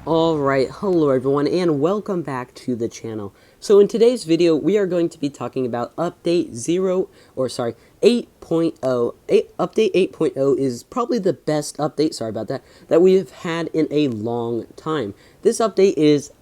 Alright, hello everyone and welcome back to the channel. So in today's video we are going to be talking about update 8.0. Update 8.0 is probably the best update, sorry about that, that we have had in a long time. This update is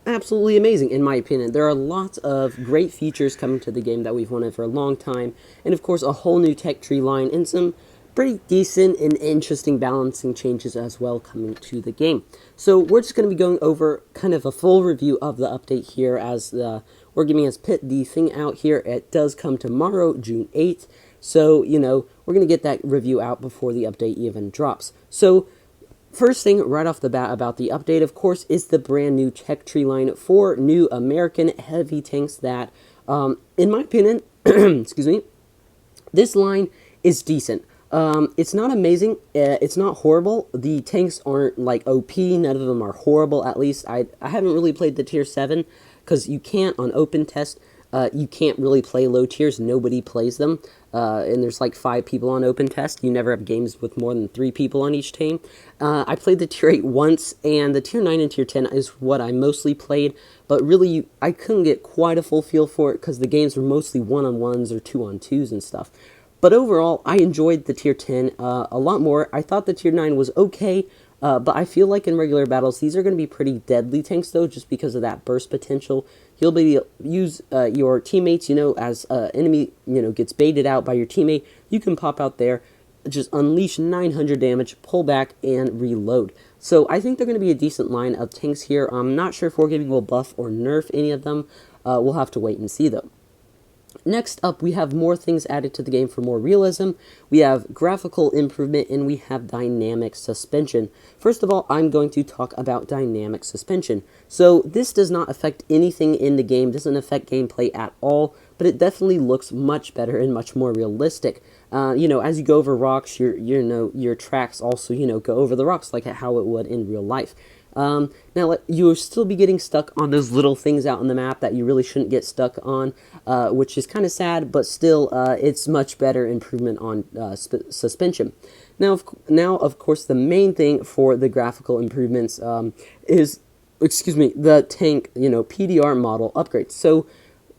absolutely amazing in my opinion. There are lots of great features coming to the game that we've wanted for a long time, and of course a whole new tech tree line and some pretty decent and interesting balancing changes as well coming to the game. So we're just going to be going over kind of a full review of the update here as we're giving us pit the thing out here. It does come tomorrow, June 8th. So, you know, we're going to get that review out before the update even drops. So first thing right off the bat about the update, of course, is the brand new tech tree line for new American heavy tanks that, in my opinion, excuse me, this line is decent. It's not amazing, it's not horrible. The tanks aren't like OP, none of them are horrible, at least. I haven't really played the tier 7, because you can't, on open test, you can't really play low tiers, nobody plays them, and there's like 5 people on open test. You never have games with more than 3 people on each team. I played the tier 8 once, and the tier 9 and tier 10 is what I mostly played, but really, I couldn't get quite a full feel for it, because the games were mostly 1-on-1s or 2-on-2s and stuff. But overall, I enjoyed the tier 10 a lot more. I thought the tier 9 was okay, but I feel like in regular battles, these are going to be pretty deadly tanks, though, just because of that burst potential. You'll be able to use your teammates, you know, as enemy, you know, gets baited out by your teammate. You can pop out there, just unleash 900 damage, pull back, and reload. So I think they're going to be a decent line of tanks here. I'm not sure if Wargaming will buff or nerf any of them. We'll have to wait and see, though. Next up, we have more things added to the game for more realism. We have graphical improvement, and we have dynamic suspension. First of all, I'm going to talk about dynamic suspension. So this does not affect anything in the game, doesn't affect gameplay at all, but it definitely looks much better and much more realistic. You know, as you go over rocks, your tracks also, you know, go over the rocks like how it would in real life. Now, you'll still be getting stuck on those little things out on the map that you really shouldn't get stuck on, which is kind of sad, but still, it's much better improvement on suspension. Now, of course, the main thing for the graphical improvements is, the tank, you know, PDR model upgrades. So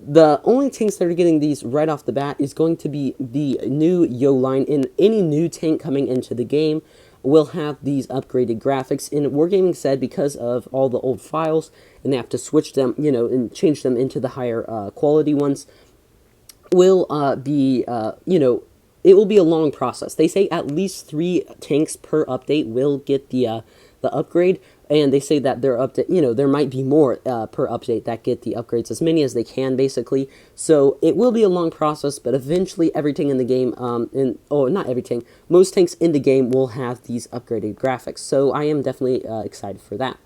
the only tanks that are getting these right off the bat is going to be the new Yo line, and any new tank coming into the game will have these upgraded graphics. And Wargaming said because of all the old files, and they have to switch them, you know, and change them into the higher quality ones, will be, you know, it will be a long process. They say at least 3 tanks per update will get the upgrade, and they say that they're you know, there might be more per update that get the upgrades, as many as they can, basically. So it will be a long process, but eventually everything in the game, not everything, most tanks in the game will have these upgraded graphics. So I am definitely excited for that.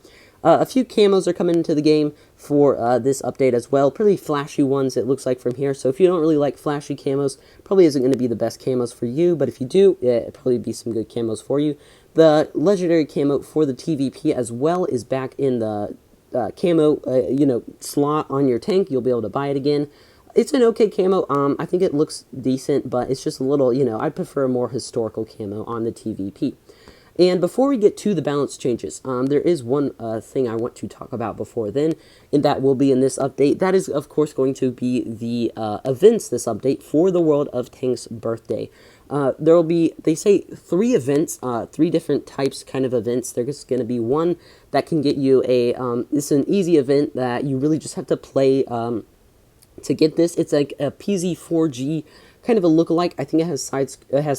A few camos are coming into the game for this update as well. Pretty flashy ones, it looks like from here. So if you don't really like flashy camos, probably isn't going to be the best camos for you. But if you do, it'll probably be some good camos for you. The legendary camo for the TVP as well is back in the camo, you know, slot on your tank. You'll be able to buy it again. It's an okay camo. I think it looks decent, but it's just a little, you know, I'd prefer a more historical camo on the TVP. And before we get to the balance changes, there is one thing I want to talk about before then, and that will be in this update. That is, of course, going to be the events this update for the World of Tanks birthday. There will be, they say, 3 events, 3 different types kind of events. There's going to be one that can get you a, it's an easy event that you really just have to play to get this. It's like a PZ4G kind of a lookalike. I think it has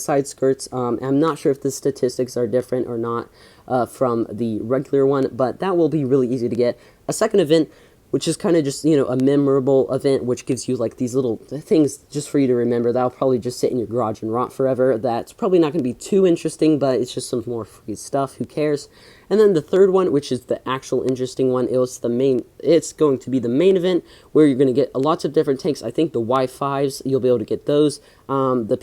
side skirts. I'm not sure if the statistics are different or not from the regular one, but that will be really easy to get. A second event, which is kind of just, you know, a memorable event, which gives you like these little things just for you to remember. That'll probably just sit in your garage and rot forever. That's probably not going to be too interesting, but it's just some more free stuff. Who cares? And then the third one, which is the actual interesting one, it's going to be the main event where you're going to get lots of different tanks. I think the Y5s, you'll be able to get those. The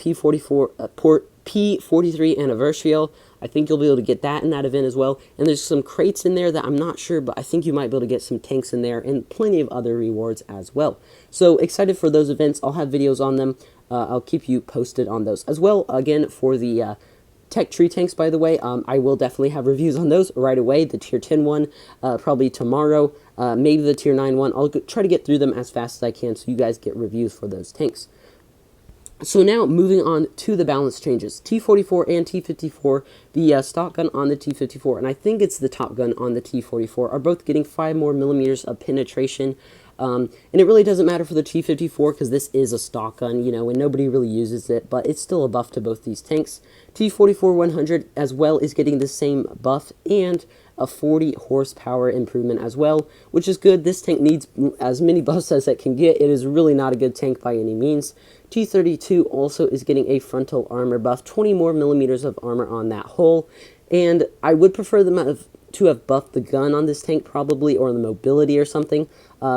P43 Anniversarial, I think you'll be able to get that in that event as well. And there's some crates in there that I'm not sure, but I think you might be able to get some tanks in there and plenty of other rewards as well. So excited for those events. I'll have videos on them. I'll keep you posted on those as well. Again, for the Tech Tree tanks, by the way, I will definitely have reviews on those right away. The Tier 10 one, probably tomorrow. Maybe the Tier 9 one. I'll try to get through them as fast as I can so you guys get reviews for those tanks. So now, moving on to the balance changes. T-44 and T-54, the stock gun on the T-54, and I think it's the top gun on the T-44, are both getting 5 more millimeters of penetration. And it really doesn't matter for the T-54 because this is a stock gun, you know, and nobody really uses it, but it's still a buff to both these tanks. T-44-100 as well is getting the same buff and a 40 horsepower improvement as well, which is good. This tank needs as many buffs as it can get. It is really not a good tank by any means. T-32 also is getting a frontal armor buff, 20 more millimeters of armor on that hull, and I would prefer them to have buffed the gun on this tank probably, or the mobility or something,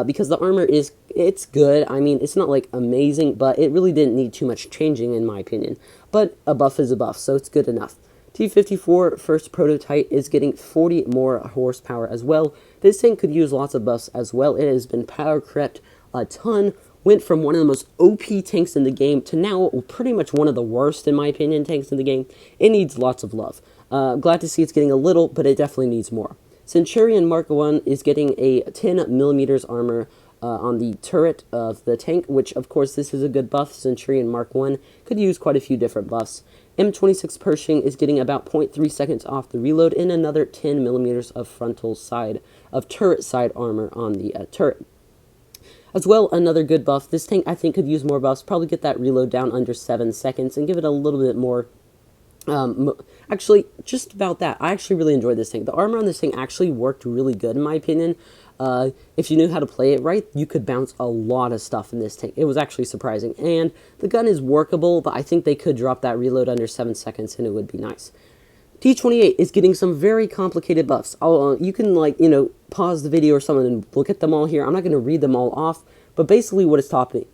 because the armor it's good. I mean, it's not like amazing, but it really didn't need too much changing in my opinion. But a buff is a buff, so it's good enough. T-54 first prototype is getting 40 more horsepower as well. This tank could use lots of buffs as well. It has been power crept a ton, went from one of the most OP tanks in the game to now pretty much one of the worst, in my opinion, tanks in the game. It needs lots of love. Glad to see it's getting a little, but it definitely needs more. Centurion Mark 1 is getting a 10 millimeters armor on the turret of the tank, which of course this is a good buff. Centurion Mark 1 could use quite a few different buffs. M26 Pershing is getting about 0.3 seconds off the reload and another 10 millimeters of turret side armor on the turret. As well, another good buff. This tank I think could use more buffs, probably get that reload down under 7 seconds and give it a little bit more. Actually, just about that. I actually really enjoyed this tank. The armor on this tank actually worked really good in my opinion. If you knew how to play it right, you could bounce a lot of stuff in this tank. It was actually surprising. And the gun is workable, but I think they could drop that reload under 7 seconds and it would be nice. T-28 is getting some very complicated buffs. You can, like, you know, pause the video or something and look at them all here. I'm not going to read them all off, but basically what it's talking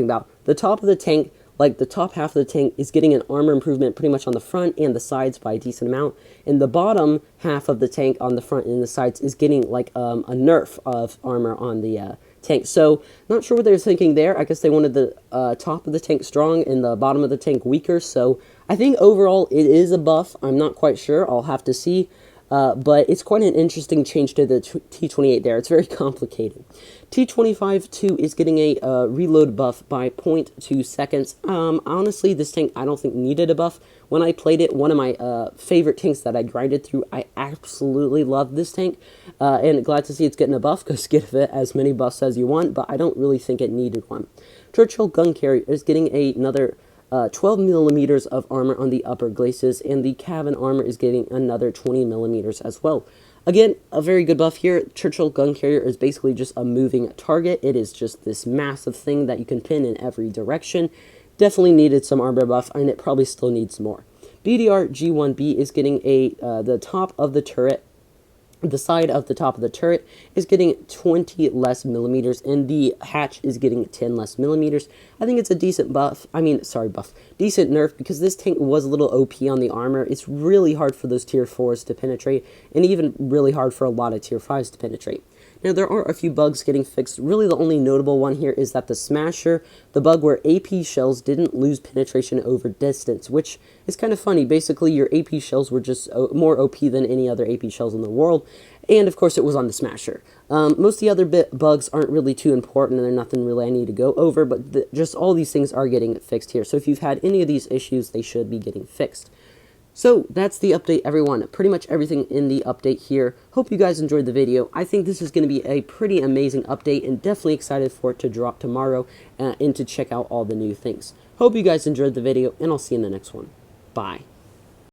about. The top of the tank, like the top half of the tank, is getting an armor improvement pretty much on the front and the sides by a decent amount. And the bottom half of the tank on the front and the sides is getting like a nerf of armor on the tank. So, not sure what they were thinking there. I guess they wanted the top of the tank strong and the bottom of the tank weaker. So, I think overall it is a buff. I'm not quite sure. I'll have to see. But it's quite an interesting change to the T-28 there. It's very complicated. T-25-2 is getting a reload buff by 0.2 seconds. Honestly, this tank I don't think needed a buff. When I played it, one of my favorite tanks that I grinded through, I absolutely loved this tank. And glad to see it's getting a buff, because give it as many buffs as you want, but I don't really think it needed one. Churchill Gun Carrier is getting another 12 millimeters of armor on the upper glacis, and the cabin armor is getting another 20 millimeters as well. Again, a very good buff here. Churchill Gun Carrier is basically just a moving target. It is just this massive thing that you can pin in every direction. Definitely needed some armor buff, and it probably still needs more. BDR G1B is getting the top of the turret. The side of the top of the turret is getting 20 less millimeters, and the hatch is getting 10 less millimeters. I think it's a decent decent nerf, because this tank was a little OP on the armor. It's really hard for those tier 4s to penetrate, and even really hard for a lot of tier 5s to penetrate. Now, there are a few bugs getting fixed. Really, the only notable one here is that the Smasher, the bug where AP shells didn't lose penetration over distance, which is kind of funny. Basically, your AP shells were just more OP than any other AP shells in the world, and of course, it was on the Smasher. Most of the other bugs aren't really too important, and they're nothing really I need to go over, but just all these things are getting fixed here. So if you've had any of these issues, they should be getting fixed. So, that's the update, everyone. Pretty much everything in the update here. Hope you guys enjoyed the video. I think this is going to be a pretty amazing update, and definitely excited for it to drop tomorrow and to check out all the new things. Hope you guys enjoyed the video, and I'll see you in the next one. Bye.